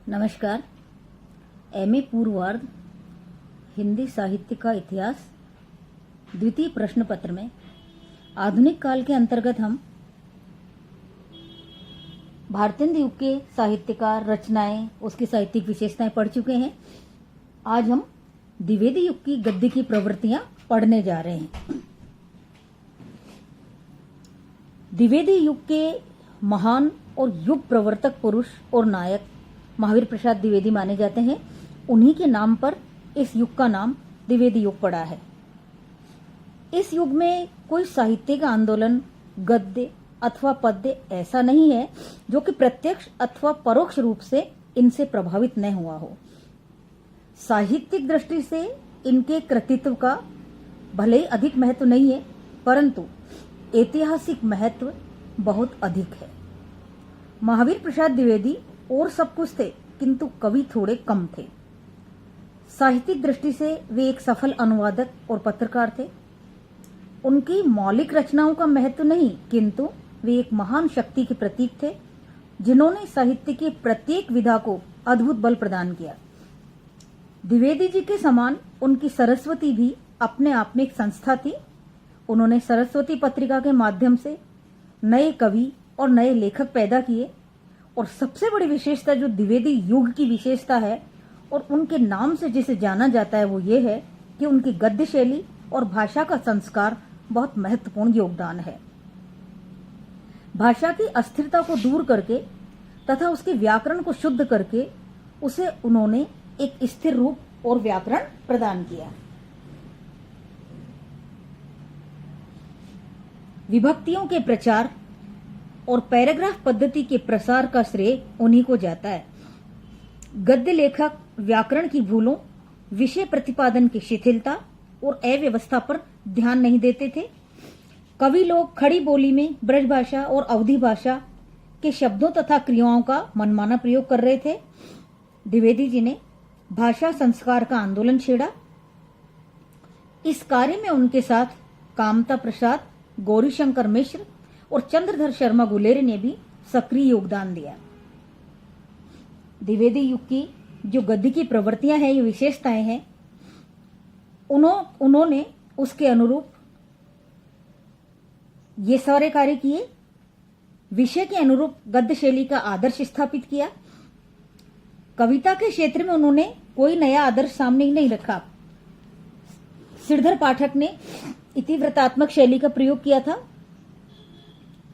नमस्कार। एमए पूर्वार्ध हिंदी साहित्य का इतिहास द्वितीय प्रश्न पत्र में आधुनिक काल के अंतर्गत हम भारतेंदु युग के साहित्यकार, रचनाएं, उसकी साहित्यिक विशेषताएं पढ़ चुके हैं। आज हम द्विवेदी युग की गद्य की प्रवृत्तियां पढ़ने जा रहे हैं। द्विवेदी युग के महान और युग प्रवर्तक पुरुष और नायक महावीर प्रसाद द्विवेदी माने जाते हैं। उन्हीं के नाम पर इस युग का नाम द्विवेदी युग पड़ा है। इस युग में कोई साहित्य का आंदोलन, गद्य अथवा पद्य ऐसा नहीं है जो कि प्रत्यक्ष अथवा परोक्ष रूप से इनसे प्रभावित न हुआ हो। साहित्यिक दृष्टि से इनके कृतित्व का भले ही अधिक महत्व नहीं है, परंतु ऐतिहासिक महत्व बहुत अधिक है। महावीर प्रसाद द्विवेदी और सब कुछ थे, किंतु कवि थोड़े कम थे। साहित्यिक दृष्टि से वे एक सफल अनुवादक और पत्रकार थे। उनकी मौलिक रचनाओं का महत्व नहीं, किंतु वे एक महान शक्ति के प्रतीक थे, जिन्होंने साहित्य की प्रत्येक विधा को अद्भुत बल प्रदान किया। द्विवेदी जी के समान उनकी सरस्वती भी अपने आप में एक संस्था थी। उन्होंने सरस्वती पत्रिका के माध्यम से नए कवि और नए लेखक पैदा किए। और सबसे बड़ी विशेषता जो द्विवेदी युग की विशेषता है और उनके नाम से जिसे जाना जाता है, वो ये है कि उनकी गद्य शैली और भाषा का संस्कार बहुत महत्वपूर्ण योगदान है। भाषा की अस्थिरता को दूर करके तथा उसके व्याकरण को शुद्ध करके उसे उन्होंने एक स्थिर रूप और व्याकरण प्रदान किया। विभक्तियों के प्रचार और पैराग्राफ पद्धति के प्रसार का श्रेय उन्हीं को जाता है। गद्य लेखक व्याकरण की भूलों, विषय प्रतिपादन की शिथिलता और अव्यवस्था पर ध्यान नहीं देते थे। कवि लोग खड़ी बोली में ब्रज भाषा और अवधी भाषा के शब्दों तथा क्रियाओं का मनमाना प्रयोग कर रहे थे। द्विवेदी जी ने भाषा संस्कार का आंदोलन छेड़ा। इस कार्य में उनके साथ कामता प्रसाद, गौरीशंकर मिश्र और चंद्रधर शर्मा गुलेरी ने भी सक्रिय योगदान दिया। द्विवेदी युग की जो गद्य की प्रवृत्तियां हैं, ये विशेषताएं हैं, उन्होंने उसके अनुरूप ये सारे कार्य किए। विषय के अनुरूप गद्य शैली का आदर्श स्थापित किया। कविता के क्षेत्र में उन्होंने कोई नया आदर्श सामने ही नहीं रखा। सिरधर पाठक ने इतिवृत्तात्मक शैली का प्रयोग किया था।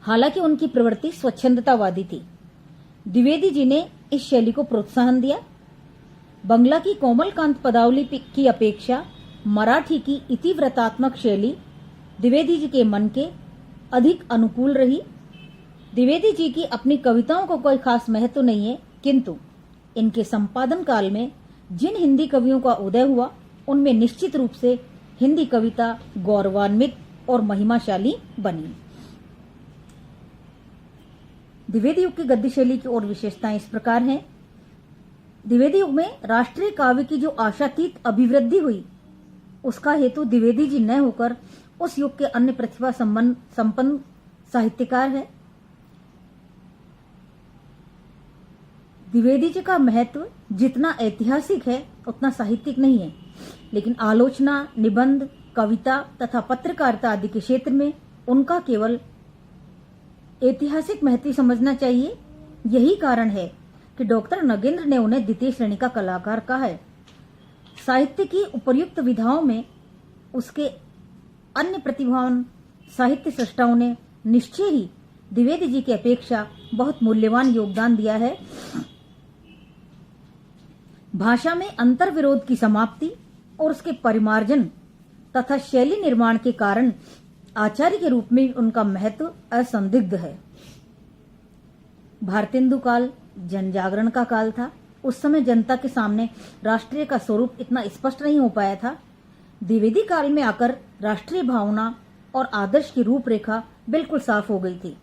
हालांकि उनकी प्रवृत्ति स्वच्छंदतावादी थी। द्विवेदी जी ने इस शैली को प्रोत्साहन दिया। बंगला की कोमलकांत पदावली की अपेक्षा मराठी की इतिवृत्तात्मक शैली द्विवेदी जी के मन के अधिक अनुकूल रही। द्विवेदी जी की अपनी कविताओं को कोई खास महत्व नहीं है, किंतु इनके संपादन काल में जिन हिंदी कवियों का उदय हुआ, उनमें निश्चित रूप से हिंदी कविता गौरवान्वित और महिमाशाली बनी। द्विवेदी युग की गद्य शैली की और विशेषताएं इस प्रकार हैं। द्विवेदी युग में राष्ट्रीय काव्य की जो आशातीत अभिवृद्धि हुई, उसका हेतु द्विवेदी जी न होकर उस युग के अन्य प्रतिभा संपन्न साहित्यकार है। द्विवेदी जी का महत्व जितना ऐतिहासिक है उतना साहित्यिक नहीं है, लेकिन आलोचना, निबंध, कविता तथा पत्रकारिता आदि के क्षेत्र में उनका केवल ऐतिहासिक महत्व समझना चाहिए। यही कारण है कि डॉक्टर नगेंद्र ने उन्हें द्वितीय श्रेणी का कलाकार कहा है। साहित्य की उपर्युक्त विधाओं में उसके अन्य प्रतिभावान साहित्य सृष्टाओं ने निश्चय ही द्विवेदी जी की अपेक्षा बहुत मूल्यवान योगदान दिया है। भाषा में अंतर विरोध की समाप्ति और उसके परिमार्जन तथा शैली निर्माण के कारण आचार्य के रूप में उनका महत्व असंदिग्ध है। भारतेंदु काल जनजागरण का काल था। उस समय जनता के सामने राष्ट्रीय का स्वरूप इतना स्पष्ट नहीं हो पाया था। द्विवेदी काल में आकर राष्ट्रीय भावना और आदर्श की रूपरेखा बिल्कुल साफ हो गई थी।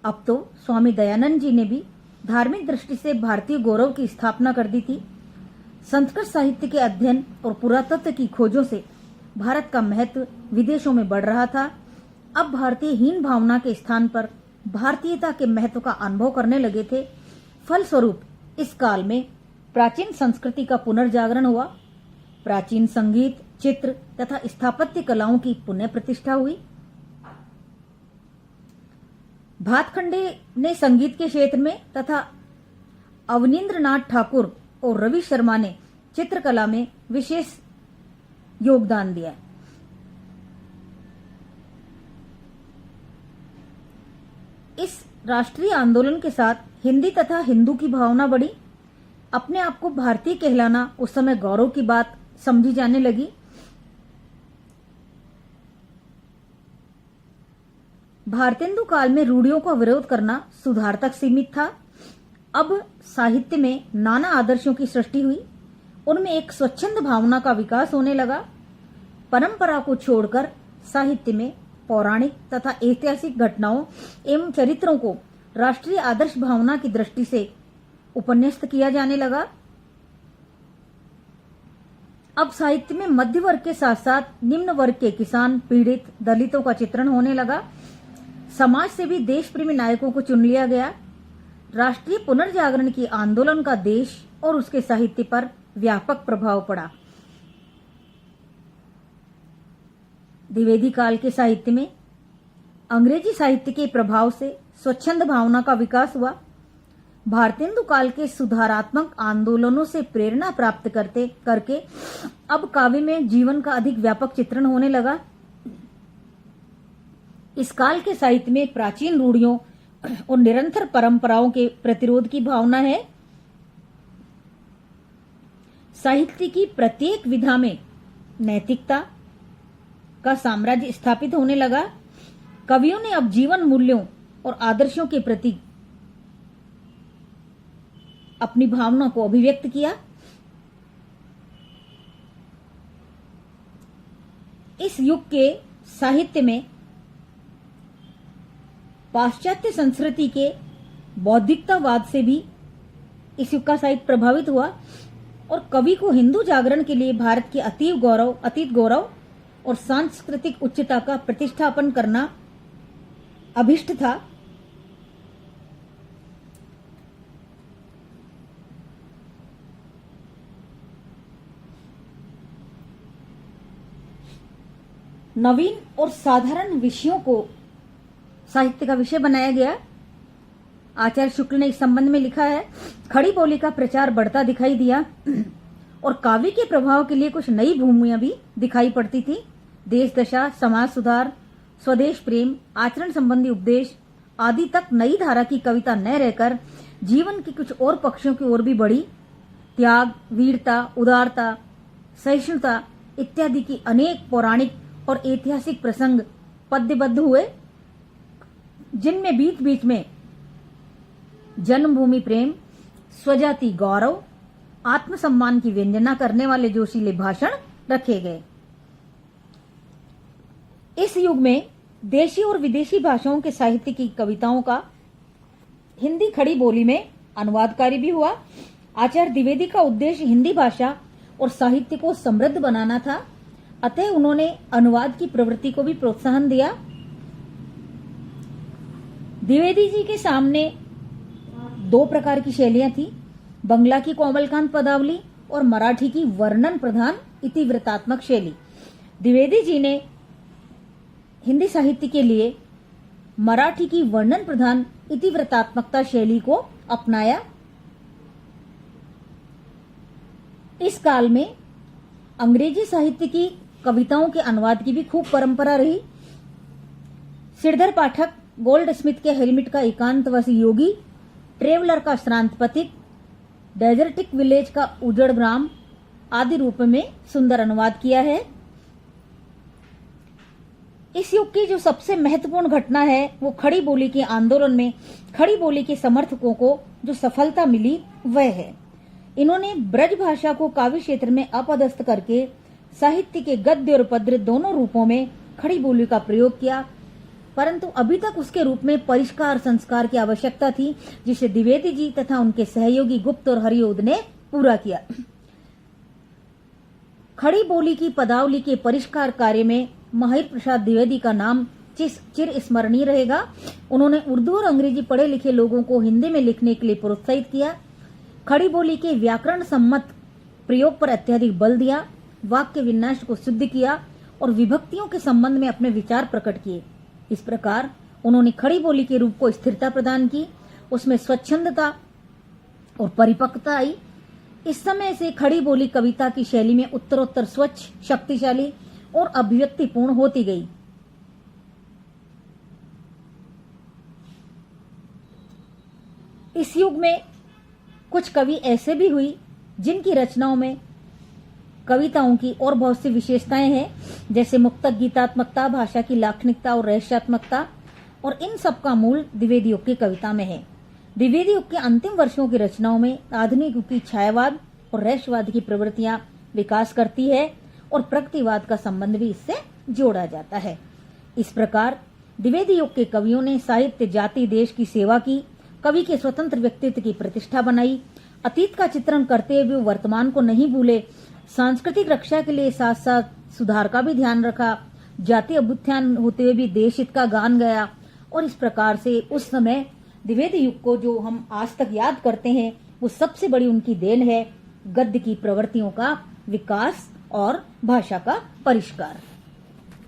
अब तो स्वामी दयानंद जी ने भी धार्मिक दृष्टि से भारतीय गौरव की स्थापना कर दी थी। संस्कृत साहित्य के अध्ययन और पुरातत्व की खोजों से भारत का महत्व विदेशों में बढ़ रहा था। अब भारतीय हीन भावना के स्थान पर भारतीयता के महत्व का अनुभव करने लगे थे। फलस्वरूप इस काल में प्राचीन संस्कृति का पुनर्जागरण हुआ। प्राचीन संगीत, चित्र तथा स्थापत्य कलाओं की पुनः प्रतिष्ठा हुई। भातखंडे ने संगीत के क्षेत्र में तथा अवनींद्रनाथ ठाकुर और रवि शर्मा ने चित्रकला में विशेष योगदान दिया। इस राष्ट्रीय आंदोलन के साथ हिंदी तथा हिंदू की भावना बढ़ी। अपने आप को भारतीय कहलाना उस समय गौरव की बात समझी जाने लगी। भारतेंदु काल में रूढ़ियों का विरोध करना सुधार तक सीमित था। अब साहित्य में नाना आदर्शों की सृष्टि हुई। उनमें एक स्वच्छंद भावना का विकास होने लगा। परंपरा को छोड़कर साहित्य में पौराणिक तथा ऐतिहासिक घटनाओं एवं चरित्रों को राष्ट्रीय आदर्श भावना की दृष्टि से उपन्यस्त किया जाने लगा। अब साहित्य में मध्य वर्ग के साथ साथ निम्न वर्ग के किसान, पीड़ित, दलितों का चित्रण होने लगा। समाज से भी देश प्रेमी नायकों को चुन लिया गया। राष्ट्रीय पुनर्जागरण की आंदोलन का देश और उसके साहित्य पर व्यापक प्रभाव पड़ा। द्विवेदी काल के साहित्य में अंग्रेजी साहित्य के प्रभाव से स्वच्छंद भावना का विकास हुआ। भारतेंदु काल के सुधारात्मक आंदोलनों से प्रेरणा प्राप्त करके अब काव्य में जीवन का अधिक व्यापक चित्रण होने लगा। इस काल के साहित्य में प्राचीन रूढ़ियों और निरंतर परंपराओं के प्रतिरोध की भावना है। साहित्य की प्रत्येक विधा में नैतिकता का साम्राज्य स्थापित होने लगा। कवियों ने अब जीवन मूल्यों और आदर्शों के प्रति अपनी भावना को अभिव्यक्त किया। इस युग के साहित्य में पाश्चात्य संस्कृति के बौद्धिकतावाद से भी इस युग का साहित्य प्रभावित हुआ और कवि को हिंदू जागरण के लिए भारत के अतीत गौरव और सांस्कृतिक उच्चता का प्रतिष्ठापन करना अभिष्ट था। नवीन और साधारण विषयों को साहित्य का विषय बनाया गया। आचार्य शुक्ल ने इस संबंध में लिखा है, खड़ी बोली का प्रचार बढ़ता दिखाई दिया और काव्य के प्रभाव के लिए कुछ नई भूमियां भी दिखाई पड़ती थी। देश दशा, समाज सुधार, स्वदेश प्रेम, आचरण संबंधी उपदेश आदि तक नई धारा की कविता न रहकर जीवन के कुछ और पक्षों की ओर भी बढ़ी। त्याग, वीरता, उदारता, सहिष्णुता इत्यादि की अनेक पौराणिक और ऐतिहासिक प्रसंग पद्यबद्ध हुए, जिनमें बीच बीच में जन्मभूमि प्रेम, स्वजाति गौरव, आत्मसम्मान की व्यंजना करने वाले जोशीले भाषण रखे गए। इस युग में देशी और विदेशी भाषाओं के साहित्य की कविताओं का हिंदी खड़ी बोली में अनुवाद कार्य भी हुआ। आचार्य द्विवेदी का उद्देश्य हिंदी भाषा और साहित्य को समृद्ध बनाना था, अतः उन्होंने अनुवाद की प्रवृत्ति को भी प्रोत्साहन दिया। द्विवेदी जी के सामने दो प्रकार की शैलियां थी, बंगला की कोमलकांत पदावली और मराठी की वर्णन प्रधान इतिवृत्तात्मक शैली। द्विवेदी जी ने हिंदी साहित्य के लिए मराठी की वर्णन प्रधान इतिवृत्तात्मकता शैली को अपनाया। इस काल में अंग्रेजी साहित्य की कविताओं के अनुवाद की भी खूब परंपरा रही। श्रीधर पाठक गोल्ड स्मिथ के हेलमेट का एकांतवासी योगी, ट्रेवलर का श्रांत पथिक, डेजर्टिक विलेज का उजड़ ग्राम आदि रूप में सुंदर अनुवाद किया है। इस युग की जो सबसे महत्वपूर्ण घटना है वो खड़ी बोली के आंदोलन में खड़ी बोली के समर्थकों को जो सफलता मिली वह है। इन्होंने ब्रज भाषा को काव्य क्षेत्र में अपदस्थ करके साहित्य के गद्य और पद्य दोनों रूपों में खड़ी बोली का प्रयोग किया, परंतु अभी तक उसके रूप में परिष्कार संस्कार की आवश्यकता थी, जिसे द्विवेदी जी तथा उनके सहयोगी गुप्त और हरिओद ने पूरा किया। खड़ी बोली की पदावली के परिष्कार कार्य में महावीर प्रसाद द्विवेदी का नाम चिर स्मरणीय रहेगा। उन्होंने उर्दू और अंग्रेजी पढ़े लिखे लोगों को हिंदी में लिखने के लिए प्रोत्साहित किया। खड़ी बोली के व्याकरण सम्मत प्रयोग पर अत्यधिक बल दिया, वाक्य विन्यास को शुद्ध किया और विभक्तियों के संबंध में अपने विचार प्रकट किए। इस प्रकार उन्होंने खड़ी बोली के रूप को स्थिरता प्रदान की, उसमें स्वच्छंदता और परिपक्वता आई। इस समय से खड़ी बोली कविता की शैली में उत्तरोत्तर स्वच्छ, शक्तिशाली और अभिव्यक्तिपूर्ण होती गई। इस युग में कुछ कवि ऐसे भी हुई जिनकी रचनाओं में कविताओं की और बहुत सी विशेषताएं हैं, जैसे मुक्तक, गीतात्मकता, भाषा की लाक्षणिकता और रहस्यात्मकता, और इन सब का मूल द्विवेदी युग की कविता में है। द्विवेदी युग के अंतिम वर्षों की रचनाओं में आधुनिक युग की छायावाद और रहस्यवाद की प्रवृत्तियां विकास करती है और प्रगतिवाद का संबंध भी इससे जोड़ा जाता है। इस प्रकार द्विवेदी युग के कवियों ने साहित्य, जाति, देश की सेवा की, कवि के स्वतंत्र व्यक्तित्व की प्रतिष्ठा बनाई, अतीत का चित्रण करते हुए वर्तमान को नहीं भूले, सांस्कृतिक रक्षा के लिए साथ साथ सुधार का भी ध्यान रखा, जातीय अभ्युत्थान होते हुए भी देश हित का गान गाया, और इस प्रकार से उस समय द्विवेदी युग को जो हम आज तक याद करते हैं, वो सबसे बड़ी उनकी देन है गद्य की प्रवृत्तियों का विकास और भाषा का परिष्कार।